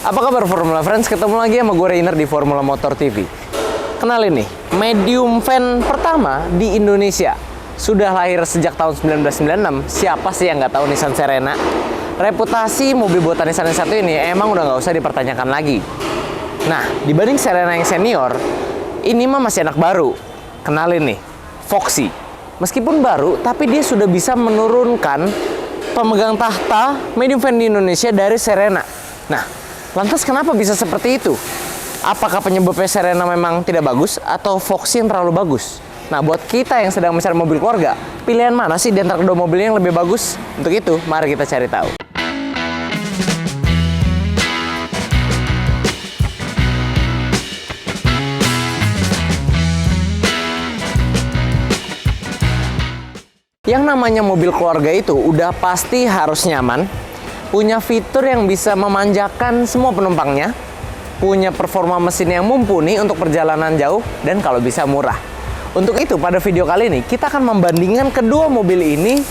Apa kabar Formula Friends? Ketemu lagi sama gue Rainer di Formula Motor TV. Kenalin nih, medium van pertama di Indonesia. Sudah lahir sejak tahun 1996. Siapa sih yang nggak tahu Nissan Serena? Reputasi mobil buatan Nissan yang satu ini emang udah nggak usah dipertanyakan lagi. Nah, dibanding Serena yang senior, ini mah masih anak baru. Kenalin nih, Foxy. Meskipun baru, tapi dia sudah bisa menurunkan pemegang tahta medium van di Indonesia dari Serena. Nah, lantas kenapa bisa seperti itu? Apakah penyebabnya Serena memang tidak bagus atau Foxy yang terlalu bagus? Nah, buat kita yang sedang mencari mobil keluarga, pilihan mana sih di antara kedua mobil yang lebih bagus? Untuk itu, mari kita cari tahu. Yang namanya mobil keluarga itu udah pasti harus nyaman, punya fitur yang bisa memanjakan semua penumpangnya, punya performa mesin yang mumpuni untuk perjalanan jauh, dan kalau bisa murah. Untuk itu, pada video kali ini, kita akan membandingkan kedua mobil ini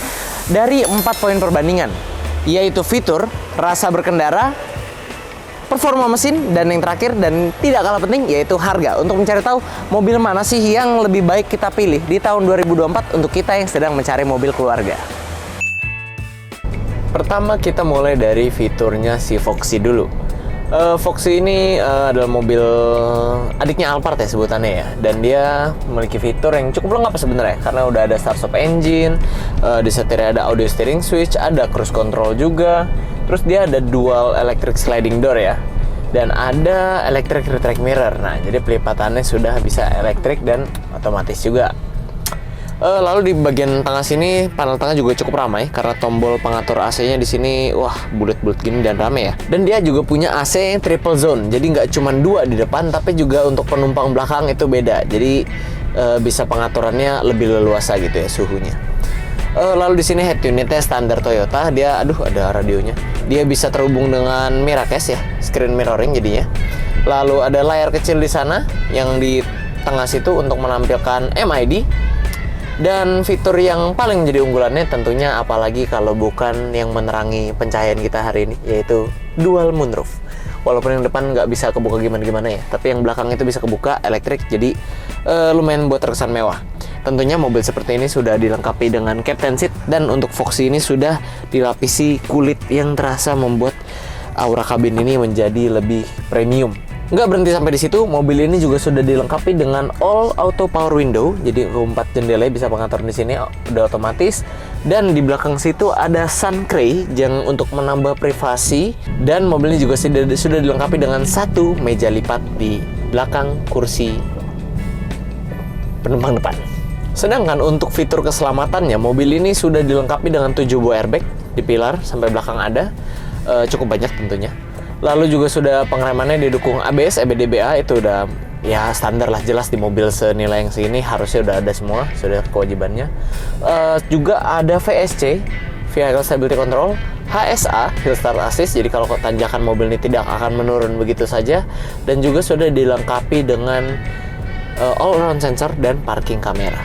dari 4 poin perbandingan, yaitu fitur, rasa berkendara, performa mesin, dan yang terakhir, dan tidak kalah penting, yaitu harga. Untuk mencari tahu mobil mana sih yang lebih baik kita pilih di tahun 2024 untuk kita yang sedang mencari mobil keluarga. Pertama kita mulai dari fiturnya si Foxy dulu. Foxy ini adalah mobil adiknya Alphard ya sebutannya ya, dan dia memiliki fitur yang cukup lengkap sebenarnya karena udah ada start stop engine, di setirnya ada audio steering switch, ada cruise control juga, terus dia ada dual electric sliding door ya, dan ada electric retract mirror. Nah, jadi pelipatannya sudah bisa elektrik dan otomatis juga. Lalu di bagian tengah sini, panel tengah juga cukup ramai karena tombol pengatur AC-nya di sini, wah, bulat-bulat gini dan ramai ya. Dan dia juga punya AC triple zone, jadi nggak cuma 2 di depan, tapi juga untuk penumpang belakang itu beda. Jadi bisa pengaturannya lebih leluasa gitu ya suhunya. Lalu di sini head unitnya standar Toyota, dia, ada radionya. Dia bisa terhubung dengan Miracast ya, screen mirroring jadinya. Lalu ada layar kecil di sana yang di tengah situ untuk menampilkan MID. Dan fitur yang paling menjadi unggulannya tentunya apalagi kalau bukan yang menerangi pencahayaan kita hari ini, yaitu dual moonroof. Walaupun yang depan nggak bisa kebuka gimana-gimana ya, tapi yang belakang itu bisa kebuka elektrik, jadi lumayan buat terkesan mewah. Tentunya mobil seperti ini sudah dilengkapi dengan captain seat, dan untuk Foxy ini sudah dilapisi kulit yang terasa membuat aura kabin ini menjadi lebih premium. Nggak berhenti sampai di situ, mobil ini juga sudah dilengkapi dengan all auto power window, jadi 4 jendela bisa pengatur di sini udah otomatis, dan di belakang situ ada sun cray yang untuk menambah privasi, dan mobil ini juga sudah dilengkapi dengan 1 meja lipat di belakang kursi penumpang depan. Sedangkan untuk fitur keselamatannya, mobil ini sudah dilengkapi dengan 7 buah airbag di pilar sampai belakang ada, cukup banyak tentunya. Lalu juga sudah pengeremannya didukung ABS, EBD-BA, itu udah ya standar lah, jelas di mobil senilai yang segini harusnya udah ada semua, sudah kewajibannya. Juga ada VSC, Vehicle Stability Control, HSA, Hill Start Assist, jadi kalau tanjakan mobil ini tidak akan menurun begitu saja, dan juga sudah dilengkapi dengan all around sensor dan parking kamera.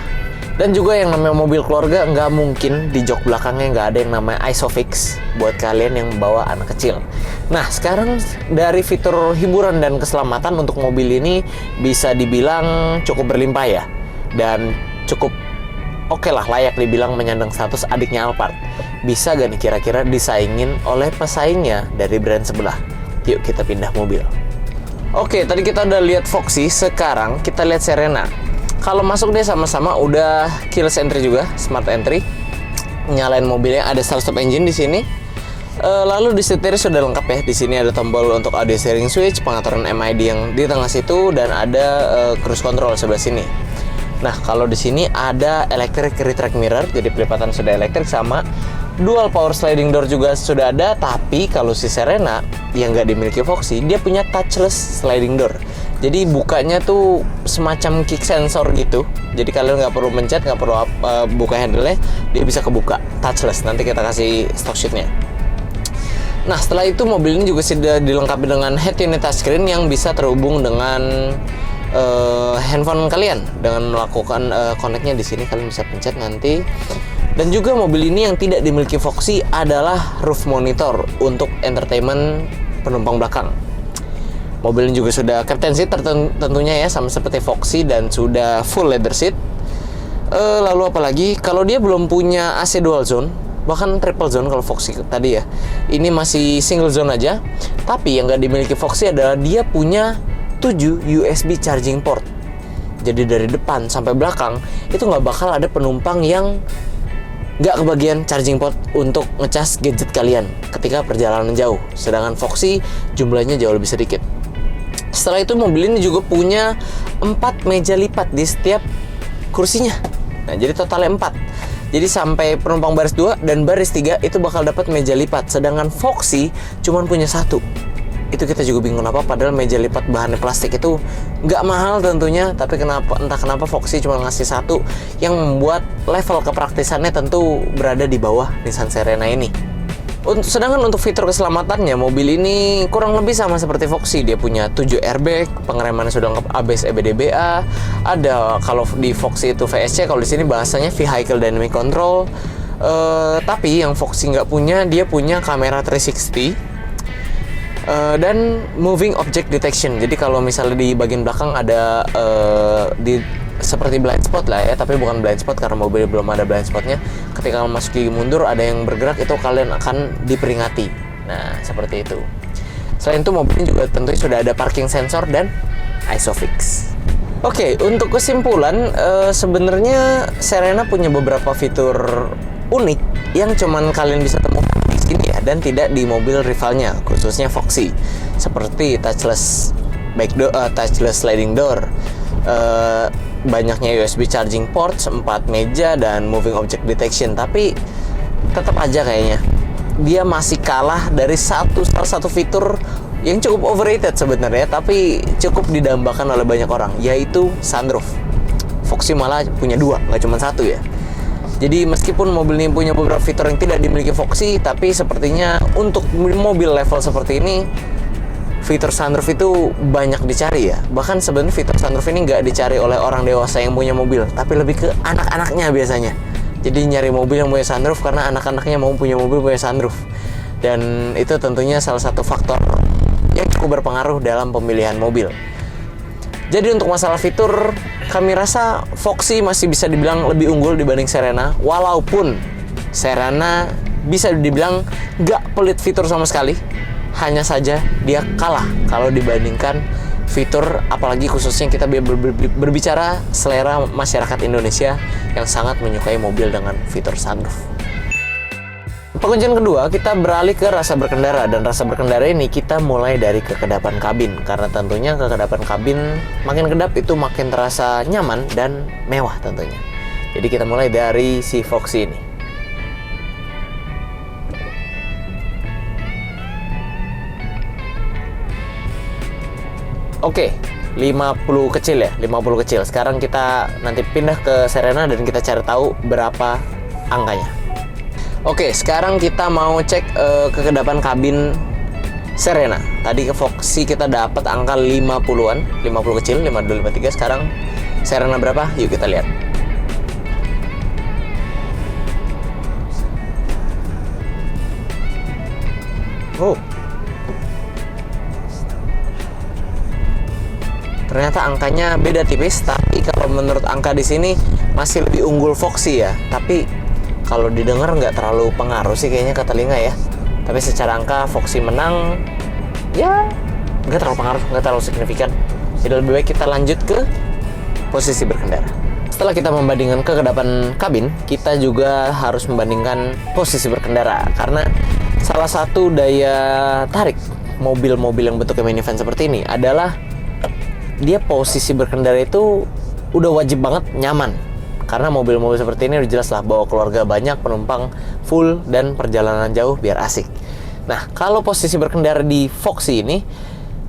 Dan juga yang namanya mobil keluarga nggak mungkin di jok belakangnya nggak ada yang namanya ISOFIX buat kalian yang bawa anak kecil. Nah, sekarang dari fitur hiburan dan keselamatan untuk mobil ini bisa dibilang cukup berlimpah ya, dan cukup oke lah, layak dibilang menyandang status adiknya Alphard. Bisa gak nih kira-kira disaingin oleh pesaingnya dari brand sebelah? Yuk kita pindah mobil. Oke, tadi kita udah lihat Foxy, sekarang kita lihat Serena. Kalau masuk dia sama-sama udah keyless entry juga, smart entry. Nyalain mobilnya, ada start stop engine di sini. Lalu di setir sudah lengkap ya. Di sini ada tombol untuk audio steering switch, pengaturan MID yang di tengah situ, dan ada cruise control sebelah sini. Nah, kalau di sini ada electric retract mirror, jadi pelipatan sudah elektrik, sama dual power sliding door juga sudah ada. Tapi kalau si Serena yang nggak dimiliki Foxy, dia punya touchless sliding door. Jadi bukanya tuh semacam kick sensor gitu. Jadi kalian nggak perlu mencet, nggak perlu buka handle-nya, dia bisa kebuka touchless. Nanti kita kasih stock sheet-nya. Nah, setelah itu mobil ini juga sudah dilengkapi dengan head unit touchscreen yang bisa terhubung dengan handphone kalian dengan melakukan connect-nya di sini. Kalian bisa pencet nanti. Dan juga mobil ini yang tidak dimiliki Foxy adalah roof monitor untuk entertainment penumpang belakang. Mobil ini juga sudah captain seat tentunya ya, sama seperti Foxy, dan sudah full leather seat. Lalu apalagi kalau dia belum punya AC dual zone, bahkan triple zone kalau Foxy tadi ya, ini masih single zone aja. Tapi yang nggak dimiliki Foxy adalah dia punya 7 USB charging port. Jadi dari depan sampai belakang itu nggak bakal ada penumpang yang nggak kebagian charging port untuk ngecas gadget kalian ketika perjalanan jauh. Sedangkan Foxy jumlahnya jauh lebih sedikit. Setelah itu mobil ini juga punya 4 meja lipat di setiap kursinya. Nah, jadi totalnya 4. Jadi sampai penumpang baris 2 dan baris 3 itu bakal dapat meja lipat. Sedangkan Foxy cuma punya 1. Itu kita juga bingung apa, padahal meja lipat bahannya plastik itu nggak mahal tentunya, tapi entah kenapa Foxy cuma ngasih 1 yang membuat level kepraktisannya tentu berada di bawah Nissan Serena ini. Sedangkan untuk fitur keselamatannya, mobil ini kurang lebih sama seperti Foxy. Dia punya 7 airbag, pengeremannya sudah lengkap ABS EBD-BA. Ada, kalau di Foxy itu VSC, kalau di sini bahasanya Vehicle Dynamic Control. Tapi yang Foxy nggak punya, dia punya kamera 360. Dan moving object detection. Jadi kalau misalnya di bagian belakang ada seperti blind spot lah ya, tapi bukan blind spot karena mobil belum ada blind spotnya. Ketika masuk gigi mundur ada yang bergerak, itu kalian akan diperingati. Nah, seperti itu. Selain itu mobilnya juga tentunya sudah ada parking sensor dan ISOFIX. Oke, untuk kesimpulan, sebenarnya Serena punya beberapa fitur unik yang cuman kalian bisa temukan di sini ya, dan tidak di mobil rivalnya, khususnya Foxy, seperti touchless touchless sliding door, banyaknya USB charging port, 4 meja, dan moving object detection. Tapi tetap aja kayaknya dia masih kalah dari salah satu fitur yang cukup overrated sebenarnya, tapi cukup didambakan oleh banyak orang, yaitu sunroof. Foxy malah punya 2, nggak cuma 1 ya. Jadi meskipun mobil ini punya beberapa fitur yang tidak dimiliki Foxy, tapi sepertinya untuk mobil level seperti ini, fitur sunroof itu banyak dicari ya. Bahkan sebenarnya fitur sunroof ini nggak dicari oleh orang dewasa yang punya mobil, tapi lebih ke anak-anaknya biasanya. Jadi nyari mobil yang punya sunroof karena anak-anaknya mau punya mobil punya sunroof. Dan itu tentunya salah satu faktor yang cukup berpengaruh dalam pemilihan mobil. Jadi untuk masalah fitur, kami rasa Foxy masih bisa dibilang lebih unggul dibanding Serena, walaupun Serena bisa dibilang nggak pelit fitur sama sekali. Hanya saja dia kalah kalau dibandingkan fitur, apalagi khususnya kita berbicara selera masyarakat Indonesia yang sangat menyukai mobil dengan fitur sunroof. Penguncian kedua, kita beralih ke rasa berkendara, dan rasa berkendara ini kita mulai dari kekedapan kabin, karena tentunya kekedapan kabin makin kedap itu makin terasa nyaman dan mewah tentunya. Jadi kita mulai dari si Foxy ini. Oke, 50 kecil ya, 50 kecil. Sekarang kita nanti pindah ke Serena dan kita cari tahu berapa angkanya. Oke, sekarang kita mau cek kekedapan kabin Serena. Tadi ke Foxy kita dapat angka 50-an, 50 kecil, 52, 53. Sekarang Serena berapa? Yuk kita lihat. Oh. Ternyata angkanya beda tipis, tapi kalau menurut angka di sini masih lebih unggul Foxy ya. Tapi kalau didengar nggak terlalu pengaruh sih kayaknya ke telinga ya. Tapi secara angka Foxy menang, ya nggak terlalu pengaruh, nggak terlalu signifikan. Jadi lebih baik kita lanjut ke posisi berkendara. Setelah kita membandingkan kekedapan kabin, kita juga harus membandingkan posisi berkendara. Karena salah satu daya tarik mobil-mobil yang bentuknya minivan seperti ini adalah dia posisi berkendara itu udah wajib banget nyaman. Karena mobil-mobil seperti ini udah jelas lah bawa keluarga banyak, penumpang full, dan perjalanan jauh biar asik. Nah, kalau posisi berkendara di Foxy ini,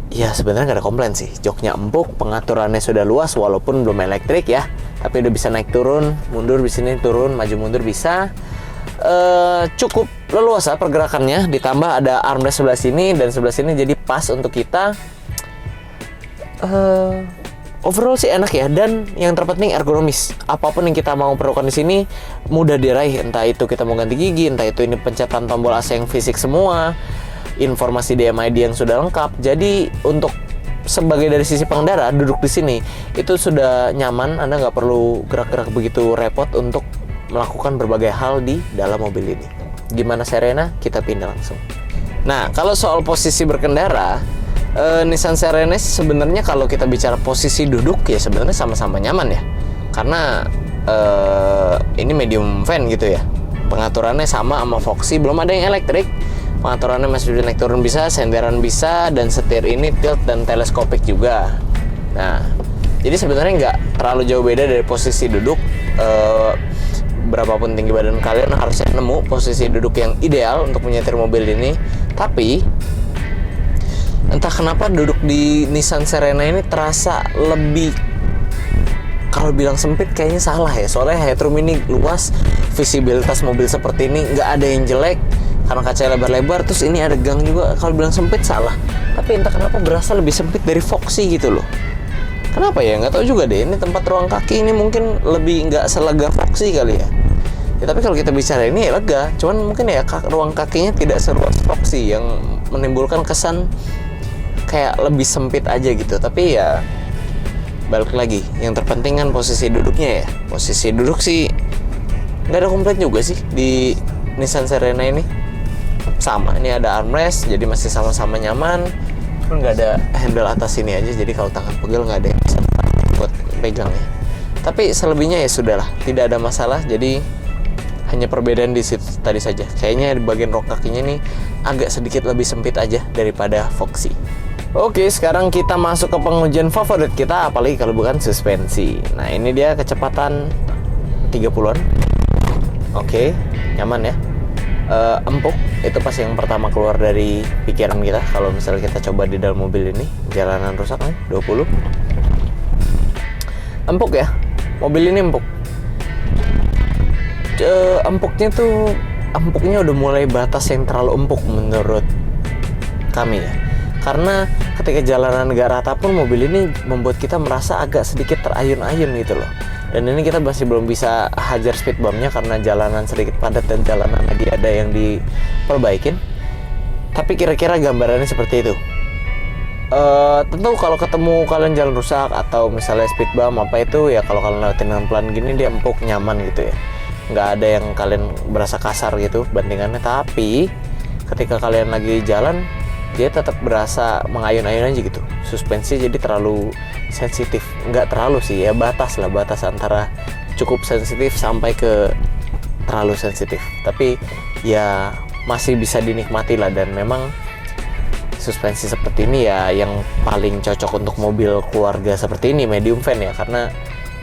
ya sebenarnya nggak ada komplain sih. Joknya empuk, pengaturannya sudah luas walaupun belum elektrik ya. Tapi udah bisa naik turun, mundur di sini, turun, maju mundur bisa. Cukup leluasa pergerakannya, ditambah ada armrest sebelah sini dan sebelah sini, jadi pas untuk kita. Overall sih enak ya, dan yang terpenting ergonomis. Apapun yang kita mau perlukan di sini mudah diraih, entah itu kita mau ganti gigi, entah itu ini pencetan tombol AC yang fisik semua, informasi DMID yang sudah lengkap. Jadi untuk sebagai dari sisi pengendara duduk di sini itu sudah nyaman. Anda nggak perlu gerak-gerak begitu repot untuk melakukan berbagai hal di dalam mobil ini. Gimana Serena? Kita pindah langsung. Nah, kalau soal posisi berkendara, Nissan Serena sebenarnya kalau kita bicara posisi duduk ya sebenarnya sama-sama nyaman ya. Karena ini medium van gitu ya. Pengaturannya sama Foxy, belum ada yang elektrik. Pengaturannya masih naik turun bisa, senderan bisa, dan setir ini tilt dan teleskopik juga. Nah, jadi sebenarnya nggak terlalu jauh beda dari posisi duduk. Berapapun tinggi badan kalian harusnya nemu posisi duduk yang ideal untuk menyetir mobil ini. Tapi entah kenapa duduk di Nissan Serena ini terasa lebih, kalau bilang sempit kayaknya salah ya. Soalnya headroom ini luas, visibilitas mobil seperti ini nggak ada yang jelek karena kacanya lebar-lebar, terus ini ada gang juga. Kalau bilang sempit salah, tapi entah kenapa berasa lebih sempit dari Foxy gitu loh. Kenapa ya? Nggak tahu juga deh. Ini tempat ruang kaki ini mungkin lebih nggak selega Foxy kali ya. Ya tapi kalau kita bicara ini ya lega, cuman mungkin ya ruang kakinya tidak seluas Foxy yang menimbulkan kesan kayak lebih sempit aja gitu. Tapi ya balik lagi, yang terpenting kan posisi duduknya ya. Posisi duduk sih nggak ada komplain juga sih di Nissan Serena ini. Sama, ini ada armrest, jadi masih sama-sama nyaman. Pun nggak ada handle atas sini aja, jadi kalau tangan pegel nggak ada yang bisa buat pegang ya. Tapi selebihnya ya sudahlah, tidak ada masalah. Jadi hanya perbedaan di situ tadi saja. Kayaknya di bagian rok kakinya nih agak sedikit lebih sempit aja daripada Foxy. Oke, sekarang kita masuk ke pengujian favorit kita, apalagi kalau bukan suspensi. Nah, ini dia kecepatan 30-an. Oke, nyaman ya. Empuk, itu pas yang pertama keluar dari pikiran kita. Kalau misalnya kita coba di dalam mobil ini, jalanan rusak nih, 20. Empuk ya, mobil ini empuk. Empuknya udah mulai batas yang terlalu empuk menurut kami ya. Karena ketika jalanan nggak rata pun mobil ini membuat kita merasa agak sedikit terayun-ayun gitu loh. Dan ini kita masih belum bisa hajar speed bumpnya karena jalanan sedikit padat dan jalanan lagi ada yang diperbaikin. Tapi kira-kira gambarannya seperti itu. Tentu kalau ketemu kalian jalan rusak atau misalnya speed bump apa itu ya, kalau kalian lewatin dengan pelan gini dia empuk, nyaman gitu ya. Nggak ada yang kalian berasa kasar gitu bandingannya. Tapi ketika kalian lagi jalan, dia tetap berasa mengayun-ayun aja gitu. Suspensi jadi terlalu sensitif. Nggak terlalu sih ya, batas antara cukup sensitif sampai ke terlalu sensitif. Tapi ya masih bisa dinikmati lah. Dan memang suspensi seperti ini ya yang paling cocok untuk mobil keluarga seperti ini, medium van ya. Karena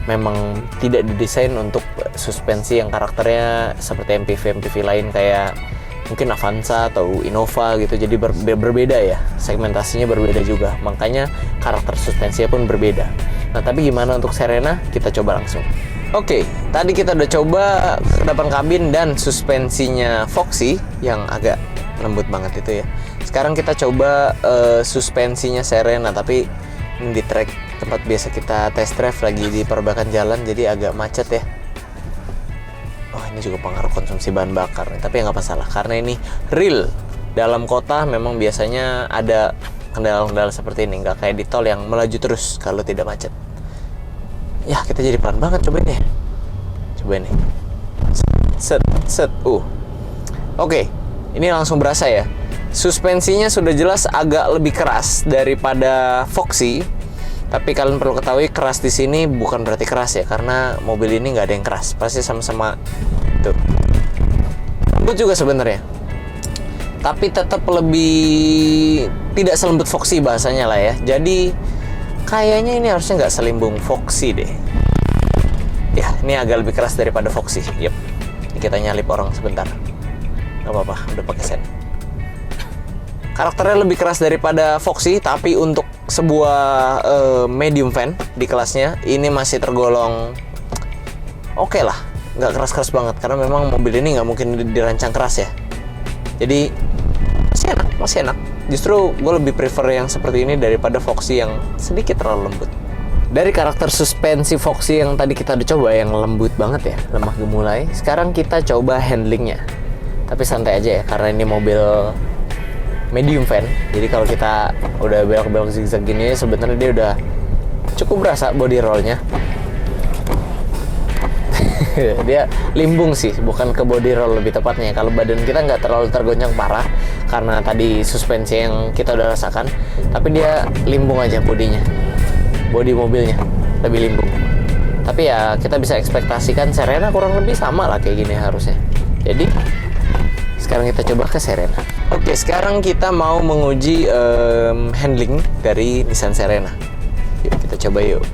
memang tidak didesain untuk suspensi yang karakternya seperti MPV lain kayak mungkin Avanza atau Innova gitu. Jadi berbeda ya, segmentasinya berbeda juga, makanya karakter suspensinya pun berbeda. Nah tapi gimana untuk Serena? Kita coba langsung. Oke, tadi kita udah coba depan kabin dan suspensinya Foxy yang agak lembut banget itu ya. Sekarang kita coba suspensinya Serena, tapi di track tempat biasa kita test drive lagi di perbaikan jalan, jadi agak macet ya. Oh, ini juga pengaruh konsumsi bahan bakar nih. Tapi nggak masalah karena ini real. Dalam kota memang biasanya ada kendala-kendala seperti ini, nggak kayak di tol yang melaju terus kalau tidak macet. Ya kita jadi pelan banget, cobain ya. Cobain nih. Set. Oke, ini langsung berasa ya. Suspensinya sudah jelas agak lebih keras daripada Foxy. Tapi kalian perlu ketahui, keras di sini bukan berarti keras ya, karena mobil ini nggak ada yang keras, pasti sama-sama tuh. Lembut juga sebenarnya, tapi tetap lebih tidak selembut Foxy bahasanya lah ya. Jadi kayaknya ini harusnya nggak selimbung Foxy deh. Ya, ini agak lebih keras daripada Foxy. Yep. Kita nyalip orang sebentar. Nggak apa-apa, udah pakai sen. Karakternya lebih keras daripada Foxy, tapi untuk sebuah medium van di kelasnya ini masih tergolong oke lah, nggak keras-keras banget karena memang mobil ini nggak mungkin dirancang keras ya. Jadi masih enak. Justru gue lebih prefer yang seperti ini daripada Foxy yang sedikit terlalu lembut. Dari karakter suspensi Foxy yang tadi kita udah coba yang lembut banget ya, lemah gemulai, sekarang kita coba handlingnya. Tapi santai aja ya, karena ini mobil medium fan. Jadi kalau kita udah belok-belok zigzag gini, sebenarnya dia udah cukup berasa body rollnya. Dia limbung sih, bukan ke body roll lebih tepatnya. Kalau badan kita nggak terlalu tergoncang parah karena tadi suspensi yang kita udah rasakan, tapi dia limbung aja bodinya, body mobilnya lebih limbung. Tapi ya kita bisa ekspektasikan Serena kurang lebih sama lah kayak gini harusnya. Jadi sekarang kita coba ke Serena. Oke, sekarang kita mau menguji handling dari Nissan Serena. Yuk kita coba yuk.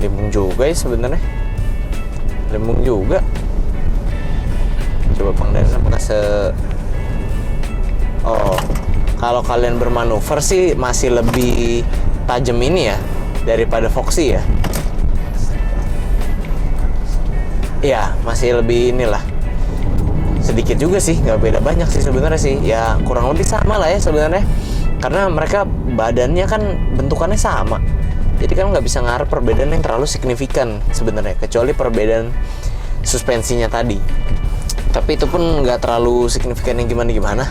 Limbung juga ya sebenarnya, limbung juga. Coba pengendara apakah oh, kalau kalian bermanuver sih masih lebih tajam ini ya daripada Foxy ya. Ya masih lebih inilah, sedikit juga sih, nggak beda banyak sih sebenarnya sih. Ya kurang lebih sama lah ya sebenarnya, karena mereka badannya kan bentukannya sama. Jadi kan nggak bisa ngarep perbedaan yang terlalu signifikan sebenarnya, kecuali perbedaan suspensinya tadi. Tapi itu pun nggak terlalu signifikan yang gimana-gimana.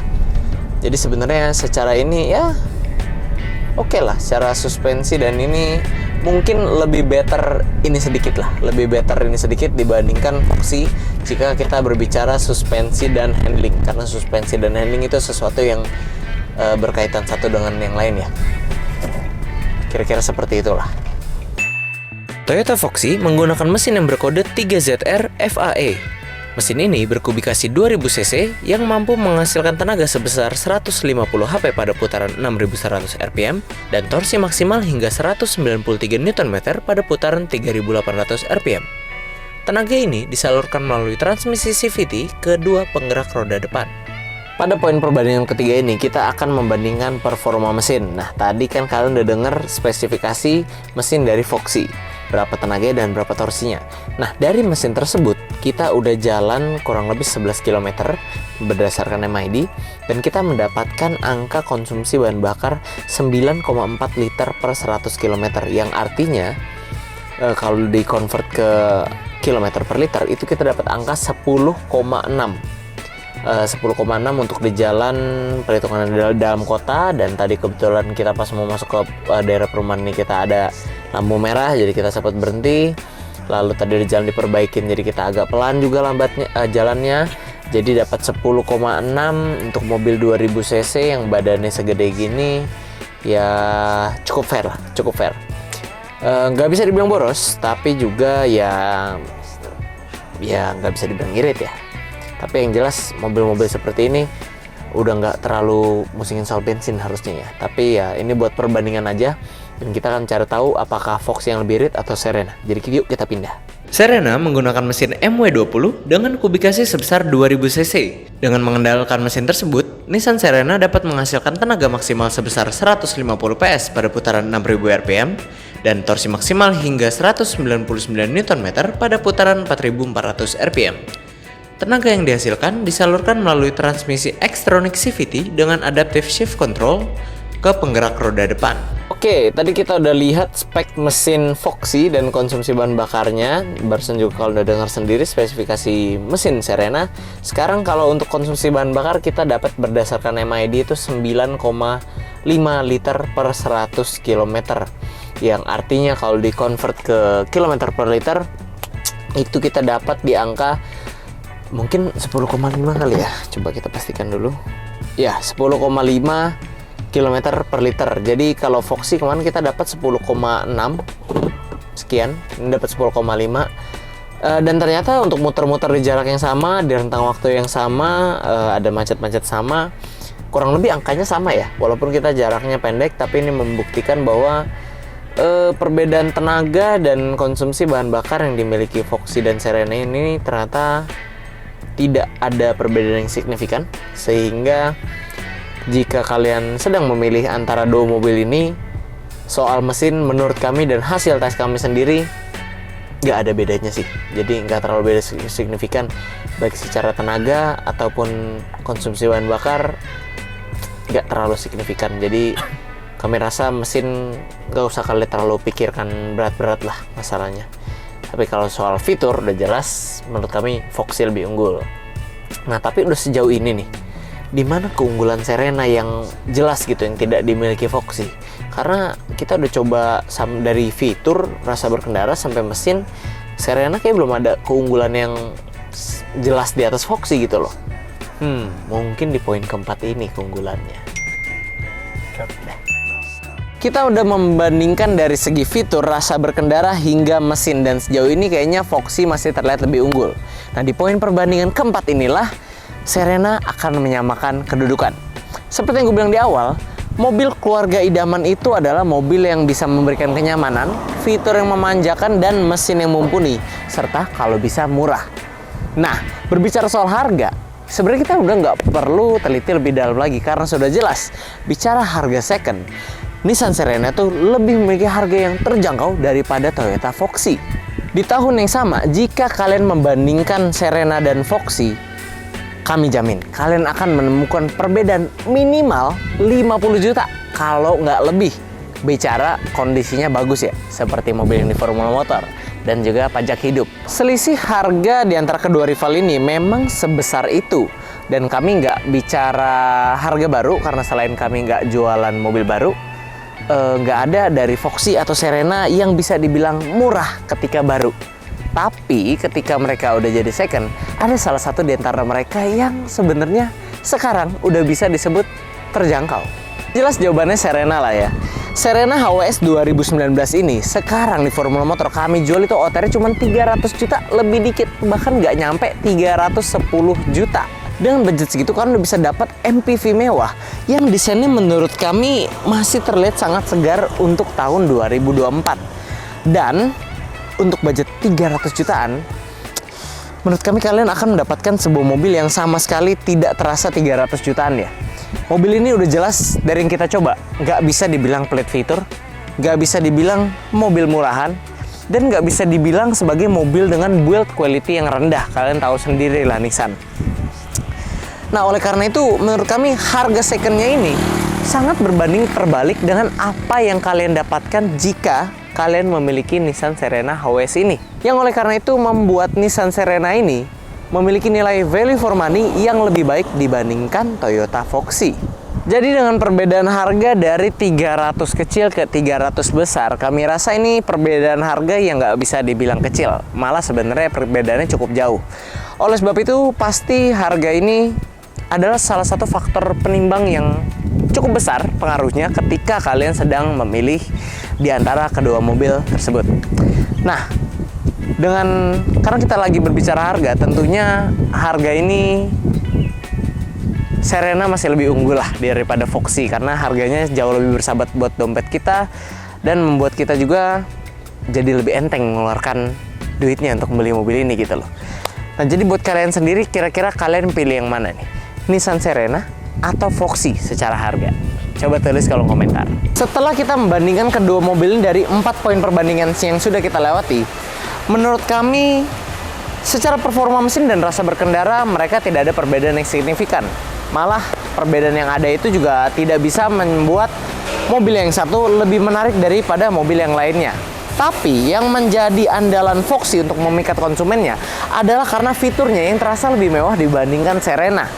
Jadi sebenarnya secara ini ya oke lah, secara suspensi dan ini mungkin lebih better ini sedikit lah, lebih better ini sedikit dibandingkan Foxy jika kita berbicara suspensi dan handling, karena suspensi dan handling itu sesuatu yang berkaitan satu dengan yang lain ya. Kira-kira seperti itulah. Toyota Foxy menggunakan mesin yang berkode 3ZR FAE. Mesin ini berkubikasi 2000 cc yang mampu menghasilkan tenaga sebesar 150 HP pada putaran 6100 rpm dan torsi maksimal hingga 193 Nm pada putaran 3800 rpm. Tenaga ini disalurkan melalui transmisi CVT ke dua penggerak roda depan. Pada poin perbandingan ketiga ini, kita akan membandingkan performa mesin. Nah, tadi kan kalian udah denger spesifikasi mesin dari Foxy, berapa tenaga dan berapa torsinya. Nah, dari mesin tersebut, kita udah jalan kurang lebih 11 km berdasarkan MID, dan kita mendapatkan angka konsumsi bahan bakar 9,4 liter per 100 km, yang artinya kalau di-convert ke kilometer per liter, itu kita dapat angka 10,6 untuk di jalan perhitungan dalam kota. Dan tadi kebetulan kita pas mau masuk ke daerah perumahan ini kita ada lampu merah, jadi kita sempat berhenti. Lalu tadi di jalan diperbaikin, jadi kita agak pelan juga lambatnya jalannya. Jadi dapat 10,6 untuk mobil 2000 cc yang badannya segede gini. Ya cukup fair lah, cukup fair. Nggak bisa dibilang boros, tapi juga ya nggak bisa dibilang irit ya. Tapi yang jelas mobil-mobil seperti ini udah nggak terlalu musingin soal bensin harusnya ya. Tapi ya ini buat perbandingan aja, dan kita akan cari tahu apakah Fox yang lebih irit atau Serena. Jadi yuk kita pindah. Serena menggunakan mesin MW20 dengan kubikasi sebesar 2000 cc. Dengan mengandalkan mesin tersebut, Nissan Serena dapat menghasilkan tenaga maksimal sebesar 150 PS pada putaran 6000 rpm dan torsi maksimal hingga 199 Nm pada putaran 4400 rpm. Tenaga yang dihasilkan disalurkan melalui transmisi Xtronic CVT dengan Adaptive Shift Control ke penggerak roda depan. Oke, tadi kita udah lihat spek mesin Foxy dan konsumsi bahan bakarnya. Barusan juga kalau udah dengar sendiri spesifikasi mesin Serena. Sekarang kalau untuk konsumsi bahan bakar kita dapat berdasarkan MID itu 9,5 liter per 100 km. Yang artinya kalau di-convert ke kilometer per liter itu kita dapat di angka mungkin 10,5 kali ya. Coba kita pastikan dulu. Ya, 10,5 km per liter. Jadi kalau Foxy kemarin kita dapat 10,6 sekian, ini dapat 10,5. Dan ternyata untuk muter-muter di jarak yang sama, di rentang waktu yang sama, ada macet-macet sama, kurang lebih angkanya sama ya. Walaupun kita jaraknya pendek, tapi ini membuktikan bahwa perbedaan tenaga dan konsumsi bahan bakar yang dimiliki Foxy dan Serena ini ternyata tidak ada perbedaan yang signifikan, sehingga jika kalian sedang memilih antara dua mobil ini, soal mesin menurut kami dan hasil tes kami sendiri nggak ada bedanya sih. Jadi nggak terlalu beda signifikan baik secara tenaga ataupun konsumsi bahan bakar, nggak terlalu signifikan. Jadi kami rasa mesin nggak usah kalian terlalu pikirkan berat-berat lah masalahnya. Tapi kalau soal fitur udah jelas menurut kami Foxy lebih unggul. Nah, tapi udah sejauh ini nih, di mana keunggulan Serena yang jelas gitu yang tidak dimiliki Foxy. Karena kita udah coba dari fitur, rasa berkendara sampai mesin, Serena kayak belum ada keunggulan yang jelas di atas Foxy gitu loh. Mungkin di poin keempat ini keunggulannya. Kita udah membandingkan dari segi fitur, rasa berkendara, hingga mesin. Dan sejauh ini kayaknya Foxy masih terlihat lebih unggul. Nah, di poin perbandingan keempat inilah Serena akan menyamakan kedudukan. Seperti yang gue bilang di awal, mobil keluarga idaman itu adalah mobil yang bisa memberikan kenyamanan, fitur yang memanjakan, dan mesin yang mumpuni. Serta kalau bisa murah. Nah, berbicara soal harga, sebenarnya kita udah nggak perlu teliti lebih dalam lagi karena sudah jelas. Bicara harga second, Nissan Serena tuh lebih memiliki harga yang terjangkau daripada Toyota Foxy. Di tahun yang sama, jika kalian membandingkan Serena dan Foxy, kami jamin kalian akan menemukan perbedaan minimal 50 juta kalau nggak lebih. Bicara kondisinya bagus ya, seperti mobil yang di Formula Motor dan juga pajak hidup. Selisih harga di antara kedua rival ini memang sebesar itu. Dan kami nggak bicara harga baru karena selain kami nggak jualan mobil baru, nggak ada dari Foxy atau Serena yang bisa dibilang murah ketika baru. Tapi ketika mereka udah jadi second, ada salah satu di antara mereka yang sebenarnya sekarang udah bisa disebut terjangkau. Jelas jawabannya Serena lah ya. Serena HWS 2019 ini sekarang di Formula Motor kami jual itu OTR cuma 300 juta lebih dikit, bahkan nggak nyampe 310 juta. Dengan budget segitu kan udah bisa dapat MPV mewah yang desainnya menurut kami masih terlihat sangat segar untuk tahun 2024. Dan untuk budget 300 jutaan, menurut kami kalian akan mendapatkan sebuah mobil yang sama sekali tidak terasa 300 jutaan ya. Mobil ini udah jelas dari yang kita coba, nggak bisa dibilang pelit fitur, nggak bisa dibilang mobil murahan, dan nggak bisa dibilang sebagai mobil dengan build quality yang rendah. Kalian tahu sendiri lah Nissan. Nah, oleh karena itu, menurut kami harga secondnya ini sangat berbanding terbalik dengan apa yang kalian dapatkan jika kalian memiliki Nissan Serena HWS ini. Yang oleh karena itu membuat Nissan Serena ini memiliki nilai value for money yang lebih baik dibandingkan Toyota Foxy. Jadi dengan perbedaan harga dari 300 kecil ke 300 besar, kami rasa ini perbedaan harga yang nggak bisa dibilang kecil. Malah sebenarnya perbedaannya cukup jauh. Oleh sebab itu, pasti harga ini adalah salah satu faktor penimbang yang cukup besar pengaruhnya ketika kalian sedang memilih di antara kedua mobil tersebut. Nah, karena kita lagi berbicara harga, tentunya harga ini Serena masih lebih unggul lah daripada Foxy karena harganya jauh lebih bersahabat buat dompet kita dan membuat kita juga jadi lebih enteng mengeluarkan duitnya untuk membeli mobil ini gitu loh. Nah, jadi buat kalian sendiri, kira-kira kalian pilih yang mana nih? Nissan Serena atau Foxy secara harga? Coba tulis kolom komentar. Setelah kita membandingkan kedua mobil ini dari 4 poin perbandingan yang sudah kita lewati, menurut kami secara performa mesin dan rasa berkendara mereka tidak ada perbedaan yang signifikan. Malah perbedaan yang ada itu juga tidak bisa membuat mobil yang satu lebih menarik daripada mobil yang lainnya. Tapi yang menjadi andalan Foxy untuk memikat konsumennya adalah karena fiturnya yang terasa lebih mewah dibandingkan Serena.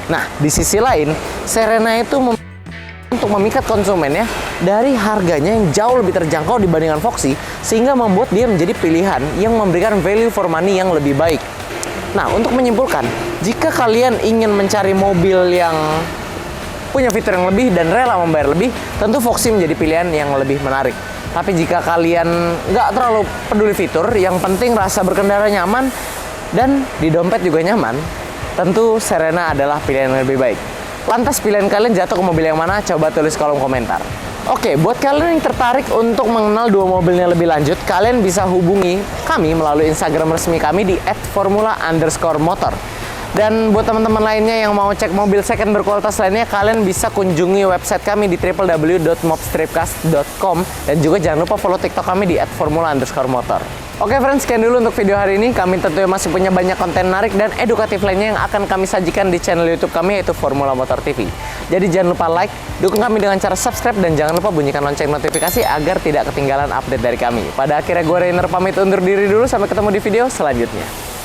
Nah, di sisi lain, Serena itu untuk memikat konsumennya dari harganya yang jauh lebih terjangkau dibandingkan Foxy, sehingga membuat dia menjadi pilihan yang memberikan value for money yang lebih baik. Nah, untuk menyimpulkan, jika kalian ingin mencari mobil yang punya fitur yang lebih dan rela membayar lebih, tentu Foxy menjadi pilihan yang lebih menarik. Tapi jika kalian nggak terlalu peduli fitur, yang penting rasa berkendara nyaman dan di dompet juga nyaman, tentu Serena adalah pilihan yang lebih baik. Lantas pilihan kalian jatuh ke mobil yang mana? Coba tulis kolom komentar. Oke, buat kalian yang tertarik untuk mengenal dua mobilnya lebih lanjut, kalian bisa hubungi kami melalui Instagram resmi kami di @formula_motor. Dan buat teman-teman lainnya yang mau cek mobil second berkualitas lainnya, kalian bisa kunjungi website kami di www.mobstripcast.com dan juga jangan lupa follow TikTok kami di @formula_motor. Oke friends, sekian dulu untuk video hari ini. Kami tentunya masih punya banyak konten menarik dan edukatif lainnya yang akan kami sajikan di channel YouTube kami, yaitu Formula Motor TV. Jadi jangan lupa like, dukung kami dengan cara subscribe, dan jangan lupa bunyikan lonceng notifikasi agar tidak ketinggalan update dari kami. Pada akhirnya gue Rainer pamit undur diri dulu, sampai ketemu di video selanjutnya.